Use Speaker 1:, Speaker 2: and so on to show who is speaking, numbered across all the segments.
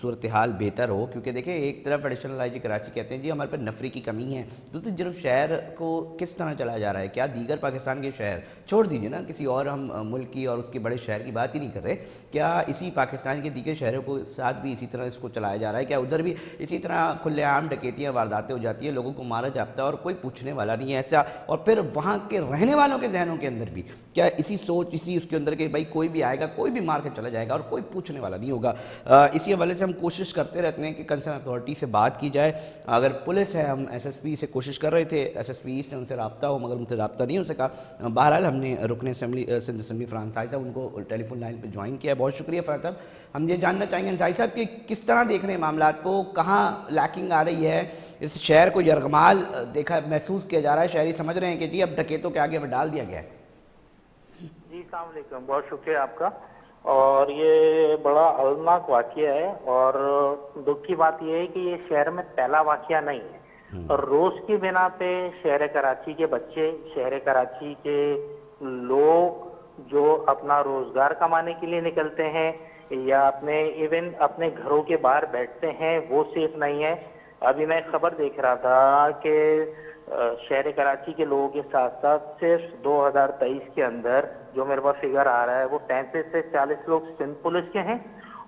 Speaker 1: صورتحال بہتر ہو، کیونکہ دیکھیں ایک طرف ایڈیشنل آئی جی کراچی کہتے ہیں جی ہمارے پر نفری کی کمی ہے، دوسری طرف شہر کو کس طرح چلایا جا رہا ہے؟ کیا دیگر پاکستان کے شہر چھوڑ دیجیے نا، کسی اور ہم ملک کی اور اس کے بڑے شہر کی بات ہی نہیں کر رہے، کیا اسی پاکستان کے دیگر شہروں کو ساتھ بھی اسی طرح اس کو چلایا جا رہا ہے؟ کیا ادھر بھی اسی طرح کھلے عام ڈکیتیاں وارداتیں ہو جاتی ہیں، لوگوں کو مارا جاتا ہے اور کوئی پوچھنے والا نہیں ہے ایسا؟ اور پھر وہاں کے رہنے والوں کے ذہنوں کے اندر بھی کیا اسی سوچ، اسی اس کے اندر کہ بھائی کوئی بھی آئے گا کوئی بھی مار کے چلا جائے گا اور کوئی پوچھنے والا نہیں ہوگا؟ اسی حوالے سے ہم کوشش کرتے رہتے ہیں کہ کنسرن اتھارٹی سے بات کی جائے. اگر پولیس ہے، ہم ایس ایس پی سے کوشش کر رہے تھے، ایس ایس پی سے ان سے رابطہ ہو مگر ان سے رابطہ نہیں ہو سکا. بہرحال ہم نے رکن اسمبلی سندھ اسمبلی فرحان انصاری صاحب ان کو ٹیلی فون لائن پہ جوائن کیا ہے. بہت شکریہ فرحان صاحب. ہم یہ جاننا چاہیں گے انصاری صاحب کہ کس طرح دیکھ رہے ہیں معاملات کو، کہاں لیکنگ آ رہی ہے؟ اس شہر کو یرغمال دیکھا محسوس کیا جا رہا ہے، شہری سمجھ رہے ہیں کہ جی اب ڈکیتوں کے آگے وہ ڈال دیا گیا ہے؟
Speaker 2: جی السلام علیکم، بہت شکریہ آپ کا. اور یہ بڑا ہولناک واقعہ ہے، اور دکھ کی بات یہ ہے کہ یہ شہر میں پہلا واقعہ نہیں ہے. اور روز کی بنا پہ شہر کراچی کے بچے، شہر کراچی کے لوگ جو اپنا روزگار کمانے کے لیے نکلتے ہیں یا ایون اپنے گھروں کے باہر بیٹھتے ہیں، وہ سیف نہیں ہے. ابھی میں خبر دیکھ رہا تھا کہ شہر کراچی کے لوگوں کے ساتھ ساتھ صرف 2023 کے اندر جو میرے پاس فگر آ رہا ہے وہ 35 سے 40 لوگ سندھ پولیس کے ہیں،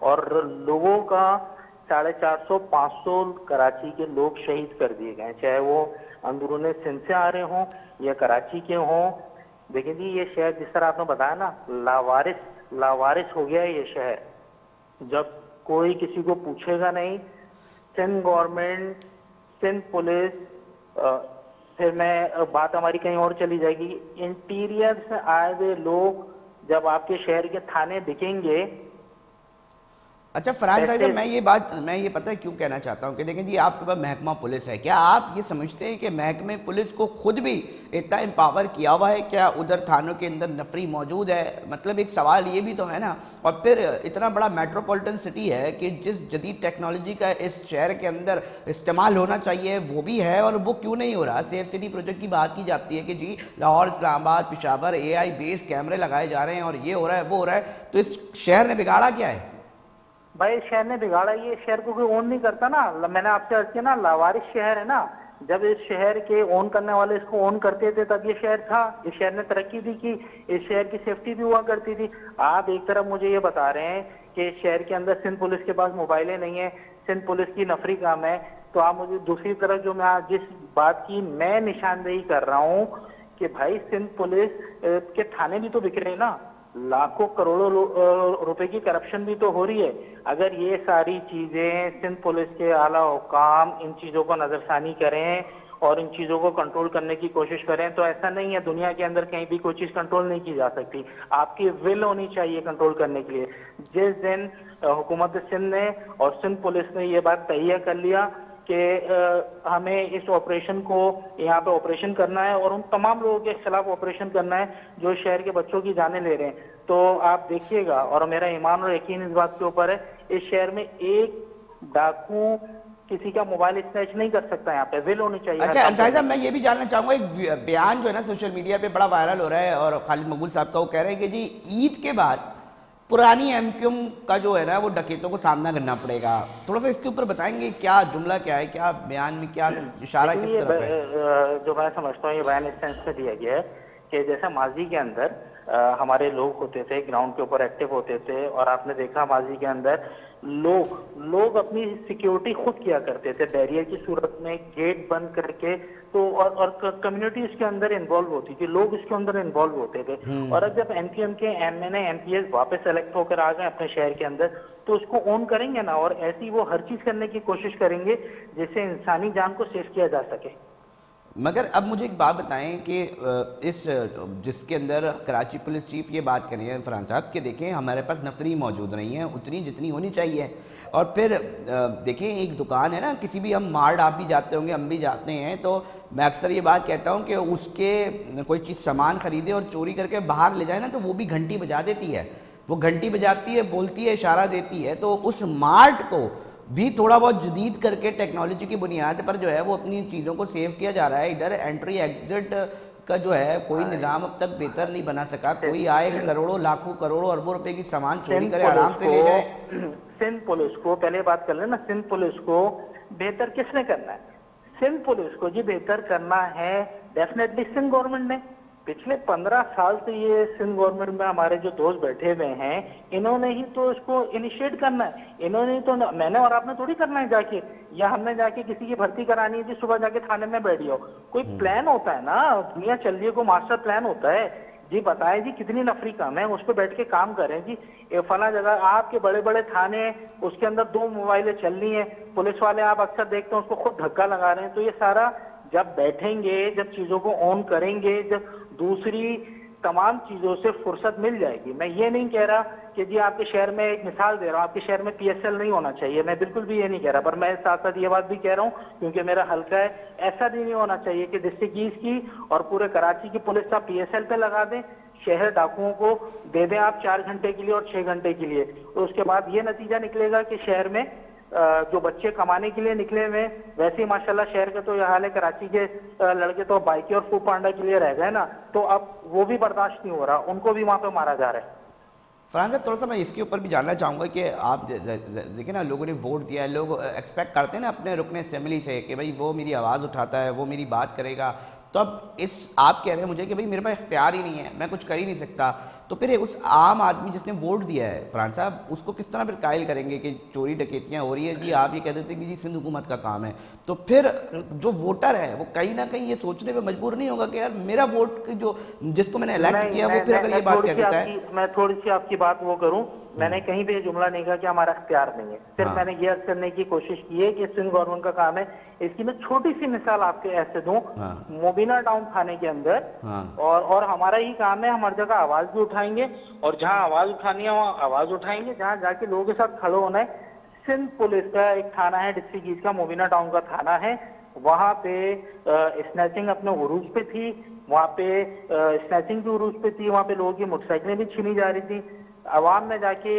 Speaker 2: اور لوگوں کا 450 500 کراچی کے لوگ شہید کر دیے گئے ہیں، چاہے وہ اندرون سندھ سے آ رہے ہوں یا کراچی کے ہوں. دیکھیں جی یہ شہر جس طرح آپ نے بتایا نا، لاوارث ہو گیا ہے یہ شہر. جب کوئی کسی کو پوچھے گا نہیں، سندھ گورنمنٹ، سندھ پولیس، پھر بات ہماری کہیں اور چلی جائے گی. انٹیریئر سے آئے ہوئے لوگ جب آپ کے شہر کے تھانے دکھیں گے.
Speaker 1: اچھا فرحان صاحب، میں یہ پتہ ہے کیوں کہنا چاہتا ہوں کہ دیکھیں جی آپ کے پاس محکمہ پولیس ہے، کیا آپ یہ سمجھتے ہیں کہ محکمہ پولیس کو خود بھی اتنا امپاور کیا ہوا ہے؟ کیا ادھر تھانوں کے اندر نفری موجود ہے؟ مطلب ایک سوال یہ بھی تو ہے نا. اور پھر اتنا بڑا میٹروپولیٹن سٹی ہے کہ جس جدید ٹیکنالوجی کا اس شہر کے اندر استعمال ہونا چاہیے وہ بھی ہے، اور وہ کیوں نہیں ہو رہا؟ سیف سٹی پروجیکٹ کی بات کی جاتی ہے کہ جی لاہور، اسلام آباد، پشاور AI بیس کیمرے لگائے جا رہے ہیں اور یہ ہو رہا ہے وہ ہو رہا ہے، تو اس شہر نے بگاڑا کیا ہے؟
Speaker 2: بھائی شہر نے بگاڑا، یہ شہر کو کوئی اون نہیں کرتا نا. میں نے آپ سے عرض کیا نا، لاوارث شہر ہے نا. جب اس شہر کے اون کرنے والے اس کو اون کرتے تھے تب یہ شہر تھا، اس شہر نے ترقی بھی کی، اس شہر کی سیفٹی بھی ہوا کرتی تھی. آپ ایک طرف مجھے یہ بتا رہے ہیں کہ شہر کے اندر سندھ پولیس کے پاس موبائلیں نہیں ہیں، سندھ پولیس کی نفری کام ہے، تو آپ مجھے دوسری طرف جو میں جس بات کی میں نشاندہی کر رہا ہوں کہ بھائی سندھ پولیس کے تھانے بھی تو بک رہے ہیں نا. لاکھوں کروڑوں روپے کی کرپشن بھی تو ہو رہی ہے. اگر یہ ساری چیزیں سندھ پولیس کے اعلیٰ حکام ان چیزوں کو نظر ثانی کریں اور ان چیزوں کو کنٹرول کرنے کی کوشش کریں، تو ایسا نہیں ہے دنیا کے اندر کہیں بھی کوئی چیز کنٹرول نہیں کی جا سکتی. آپ کی ول ہونی چاہیے کنٹرول کرنے کے لیے. جس دن حکومت سندھ نے اور سندھ پولیس نے یہ بات تہیہ کر لیا کہ ہمیں اس آپریشن کو یہاں پہ آپریشن کرنا ہے اور ان تمام لوگوں کے خلاف آپریشن کرنا ہے جو شہر کے بچوں کی جانیں لے رہے ہیں، تو آپ دیکھیے گا، اور میرا ایمان اور یقین اس بات کے اوپر ہے، اس شہر میں ایک ڈاکو کسی کا موبائل اسنیچ نہیں کر سکتا. یہاں پہ ول ہونی چاہیے.
Speaker 1: اچھا انصاری صاحب، میں یہ بھی جاننا چاہوں گا، ایک بیان جو ہے نا سوشل میڈیا پہ بڑا وائرل ہو رہا ہے اور خالد مقبول صاحب کا، وہ کہہ رہے ہیں کہ جی عید کے بعد پرانی MQM کا جو ہے نا وہ ڈکیتوں کو سامنا کرنا پڑے گا. تھوڑا سا اس کے اوپر بتائیں گے کیا جملہ کیا ہے، کیا بیان میں کیا اشارہ کس طرف ہے؟
Speaker 2: جو میں سمجھتا ہوں یہ بیان اس سینس میں دیا گیا ہے کہ جیسا ماضی کے اندر ہمارے لوگ ہوتے تھے گراؤنڈ کے اوپر ایکٹیو ہوتے تھے، اور آپ نے دیکھا ماضی کے اندر لوگ اپنی سیکیورٹی خود کیا کرتے تھے بیریئر کی صورت میں، گیٹ بند کر کے. تو اور کمیونٹی اس کے اندر انوالو ہوتی تھی، لوگ اس کے اندر انوالو ہوتے تھے. اور اب جب MQM کے MNA MPs واپس الیکٹ ہو کر آ گئے اپنے شہر کے اندر، تو اس کو اون کریں گے نا، اور ایسی وہ ہر چیز کرنے کی کوشش کریں گے جس سے انسانی جان کو سیو کیا جا سکے.
Speaker 1: مگر اب مجھے ایک بات بتائیں کہ اس جس کے اندر کراچی پولیس چیف یہ بات کر رہے ہیں فرحان صاحب کہ دیکھیں ہمارے پاس نفری موجود نہیں ہے اتنی جتنی ہونی چاہیے. اور پھر دیکھیں ایک دکان ہے نا، کسی بھی ہم مارٹ آپ بھی جاتے ہوں گے، ہم بھی جاتے ہیں، تو میں اکثر یہ بات کہتا ہوں کہ اس کے کوئی چیز سامان خریدے اور چوری کر کے باہر لے جائے نا، تو وہ بھی گھنٹی بجا دیتی ہے، وہ گھنٹی بجاتی ہے، بولتی ہے، اشارہ دیتی ہے. تو اس مارٹ کو بھی تھوڑا بہت جدید کر کے ٹیکنالوجی کی بنیاد پر جو ہے وہ اپنی چیزوں کو سیو کیا جا رہا ہے. ادھر انٹری ایگزٹ کا جو ہے کوئی نظام اب تک بہتر نہیں بنا سکا. کوئی آئے کروڑوں لاکھوں کروڑوں اربوں روپے کی سامان چوری کرے آرام سے لے جائے.
Speaker 2: سندھ پولیس کو پہلے بات کر لیں نا, سندھ پولیس کو بہتر کس نے کرنا ہے؟ سندھ پولیس کو جی بہتر کرنا ہے ڈیفینیٹلی سندھ گورنمنٹ نے. پچھلے 15 سال سے یہ سندھ گورنمنٹ میں ہمارے جو دوست بیٹھے ہوئے ہیں, انہوں نے ہی تو اس کو انیشیٹ کرنا ہے. انہوں نے تو, میں نے اور آپ نے تھوڑی کرنا ہے جا کے, یا ہم نے جا کے کسی کی بھرتی کرانی ہے جی صبح جا کے تھانے میں بیٹھ جاؤ. کوئی پلان ہوتا ہے نا, دنیا چل رہی ہے, کوئی ماسٹر پلان ہوتا ہے. جی بتائیں جی کتنی نفری کام ہے, اس پہ بیٹھ کے کام کریں جی. فلاں جگہ آپ کے بڑے بڑے تھانے, اس کے اندر 2 موبائلیں چل رہی ہیں, پولیس والے آپ اکثر دیکھتے ہیں اس کو خود دھکا لگا رہے ہیں. تو یہ سارا جب بیٹھیں گے, جب چیزوں کو آن کریں گے, جب دوسری تمام چیزوں سے فرصت مل جائے گی. میں یہ نہیں کہہ رہا کہ جی آپ کے شہر میں, ایک مثال دے رہا ہوں, آپ کے شہر میں PSL نہیں ہونا چاہیے, میں بالکل بھی یہ نہیں کہہ رہا, پر میں ساتھ ساتھ یہ بات بھی کہہ رہا ہوں کیونکہ میرا حلقہ ہے, ایسا بھی نہیں ہونا چاہیے کہ ڈسٹرکٹ ایسٹ کی اور پورے کراچی کی پولیس آپ PSL پہ لگا دیں, شہر ڈاکوؤں کو دے دیں آپ 4 گھنٹے کے لیے اور 6 گھنٹے کے لیے. تو اس کے بعد یہ نتیجہ نکلے گا کہ شہر میں جو بچے کمانے کے لیے نکلے ہوئے, ویسے ہی ماشاءاللہ شہر کا تو یہ حال ہے, کراچی کے لڑکے تو بائکی اور فوڈ پانڈا کے لیے رہ گئے نا, تو اب وہ بھی برداشت نہیں ہو رہا, ان کو بھی وہاں پہ مارا جا رہا ہے.
Speaker 1: فرحان صاحب تھوڑا سا میں اس کے اوپر بھی جاننا چاہوں گا کہ آپ دیکھیں نا, لوگوں نے ووٹ دیا ہے, لوگ ایکسپیکٹ کرتے ہیں نا اپنے رکن اسمبلی سے کہ بھائی وہ میری آواز اٹھاتا ہے, وہ میری بات کرے گا. تو اب آپ کہہ رہے ہیں مجھے کہ بھائی میرے پاس اختیار ہی نہیں ہے, میں کچھ کر ہی نہیں سکتا. تو پھر اس عام آدمی جس نے ووٹ دیا ہے فرحان صاحب, اس کو کس طرح پھر قائل کریں گے کہ چوری ڈکیتیاں ہو رہی ہیں؟ جی آپ یہ کہہ دیتے ہیں کہ جی سندھ حکومت کا کام ہے. تو پھر جو ووٹر ہے وہ کہیں نہ کہیں یہ سوچنے پہ مجبور نہیں ہوگا کہ یار میرا ووٹ جو جس کو میں نے الیکٹ کیا وہ پھر اگر یہ بات کہہ دیتا ہے.
Speaker 2: میں تھوڑی سی آپ کی بات وہ کروں, میں نے کہیں بھی یہ جملہ نہیں کہا کہ ہمارا اختیار نہیں ہے, صرف میں نے یہ عرض کرنے کی کوشش کی ہے کہ سندھ گورنمنٹ کا کام ہے. اس کی میں چھوٹی سی مثال آپ کے ایسے دوں, مبینہ ٹاؤن تھانے کے اندر, اور ہمارا ہی کام ہے, ہم ہر جگہ آواز بھی اٹھائیں گے, اور جہاں آواز اٹھانی ہے وہاں آواز اٹھائیں گے, جہاں جا کے لوگوں کے ساتھ کھڑے ہونا ہے. سندھ پولیس کا ایک تھانہ ہے ڈسٹرکٹ ایسٹ کا, مبینہ ٹاؤن کا تھانہ ہے, وہاں پہ اسنیچنگ اپنے عروج پہ تھی, وہاں پہ اسنیچنگ بھی عروج پہ تھی, وہاں پہ لوگوں کی موٹر سائیکلیں بھی چھینی جا رہی تھی. عوام نے جا کے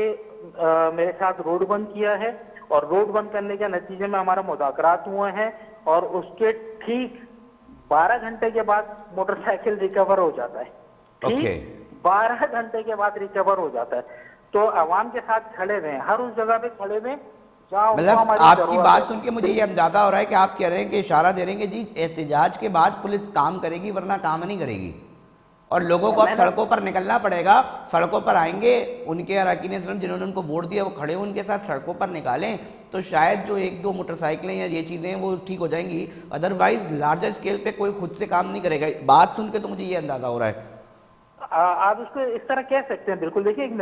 Speaker 2: میرے ساتھ روڈ بند کیا ہے, اور روڈ بند کرنے کے نتیجے میں ہمارا مذاکرات ہوئے ہیں, اور اس کے ٹھیک 12 گھنٹے کے بعد موٹر سائیکل ریکور ہو جاتا ہے. ٹھیک 12 گھنٹے کے بعد ریکور ہو جاتا ہے. تو عوام کے ساتھ کھڑے ہوئے ہیں, ہر اس جگہ پہ کھڑے ہوئے.
Speaker 1: مطلب آپ کی بات سن کے مجھے یہ اندازہ ہو رہا ہے کہ آپ کہہ رہے ہیں کہ اشارہ دے رہے ہیں کہ جی احتجاج کے بعد پولیس کام کرے گی ورنہ کام نہیں کرے گی, اور لوگوں کو اب سڑکوں پر نکلنا پڑے گا. سڑکوں پر آئیں گے, ان کے اراکین اسلم جنہوں نے ان کو ووٹ دیا وہ کھڑے ان کے ساتھ سڑکوں پر نکالیں, تو شاید جو 1-2 موٹر سائیکلیں یا یہ چیزیں وہ ٹھیک ہو جائیں گی. ادروائز لارجر اسکیل پہ کوئی خود سے کام نہیں کرے گا. بات سن کے تو مجھے یہ اندازہ ہو رہا ہے.
Speaker 2: آپ اس کو اس طرح کہہ سکتے ہیں, بالکل. دیکھیے ایک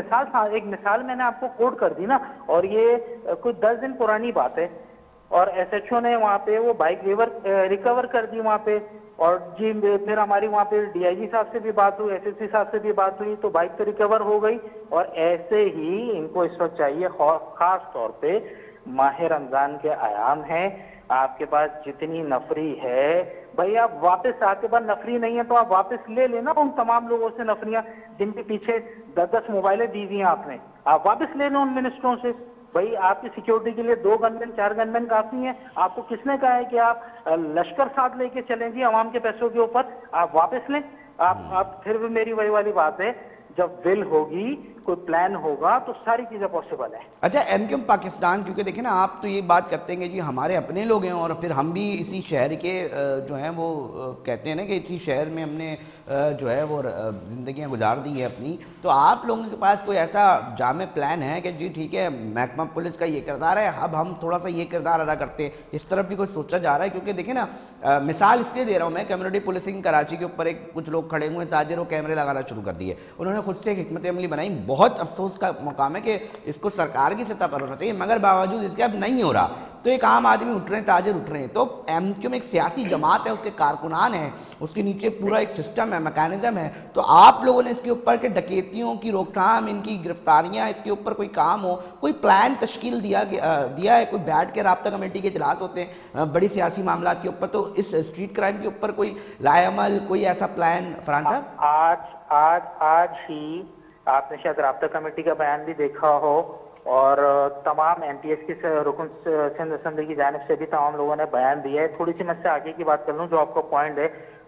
Speaker 2: مثال میں نے آپ کو کوٹ کر دی نا, اور یہ کوئی 10 دن پرانی بات ہے, اور SHO نے وہاں پہ وہ بائک ریکور کر دی وہاں پہ. اور جی پھر ہماری وہاں پہ DIG صاحب سے بھی بات ہوئی, SSP صاحب سے بھی بات ہوئی, تو بائک تو ریکور ہو گئی. اور ایسے ہی ان کو اس وقت چاہیے, خاص طور پہ ماہ رمضان کے ایام ہیں, آپ کے پاس جتنی نفری ہے بھائی, آپ واپس آپ کے پاس نفری نہیں ہے تو آپ واپس لے لینا ان تمام لوگوں سے نفریاں جن کے پیچھے 10-10 موبائلیں دی ہوئی ہیں آپ نے. آپ واپس لے لیں ان منسٹروں سے. بھائی آپ کی سیکیورٹی کے لیے 2 گنمین 4 گنمین کافی ہیں. آپ کو کس نے کہا ہے کہ آپ لشکر ساتھ لے کے چلیں گی عوام کے پیسوں کے اوپر؟ آپ واپس لیں. آپ پھر بھی میری وہی والی بات ہے, جب ول ہوگی, کوئی پلان ہوگا تو ساری چیزیں پاسبل ہیں.
Speaker 1: اچھا MQM پاکستان, کیونکہ دیکھیں نا آپ تو یہ بات کرتے ہیں کہ جی ہمارے اپنے لوگ ہیں, اور پھر ہم بھی اسی شہر کے جو ہیں وہ کہتے ہیں نا کہ اسی شہر میں ہم نے جو ہے وہ زندگیاں گزار دی ہیں اپنی. تو آپ لوگوں کے پاس کوئی ایسا جامع پلان ہے کہ جی ٹھیک ہے محکمہ پولیس کا یہ کردار ہے, اب ہم تھوڑا سا یہ کردار ادا کرتے ہیں, اس طرف بھی کوئی سوچا جا رہا ہے؟ کیونکہ دیکھیں نا, مثال اس لیے دے رہا ہوں میں, کمیونٹی پولیسنگ کراچی کے اوپر ایک کچھ لوگ کھڑے ہوئے تاجر وہ کیمرے لگانا شروع کر دیے. انہوں نے خود سے ایک حکمت عملی بنائی. بہت افسوس کا مقام ہے کہ اس کو سرکار کی سطح پر ہونا چاہیے, مگر باوجود اس کے اب نہیں ہو رہا. تو ایک عام آدمی اٹھ رہے ہیں, تاجر اٹھ رہے ہیں. تو MQM ایک سیاسی جماعت ہے, اس کے کارکنان ہیں, اس کے نیچے پورا ایک سسٹم ہے, میکانزم ہے. تو آپ لوگوں نے اس کے اوپر کہ ڈکیتیوں کی روک تھام, ان کی گرفتاریاں, اس کے اوپر کوئی کام ہو, کوئی پلان تشکیل دیا ہے؟ کوئی بیٹھ کے رابطہ کمیٹی کے اجلاس ہوتے ہیں بڑی سیاسی معاملات کے اوپر, تو اس اسٹریٹ کرائم کے اوپر کوئی لائے عمل, کوئی ایسا پلان فرحان صاحب؟
Speaker 2: آج ہی آپ نے شاید رابطہ کمیٹی کا بیان بھی دیکھا ہو, اور تمام MPS کی رکن سندھ اسمبلی کی جانب سے بھی تمام لوگوں نے بیان دیا ہے. تھوڑی سی میں سے آگے کی بات کر لوں جو آپ کا پوائنٹ ہے.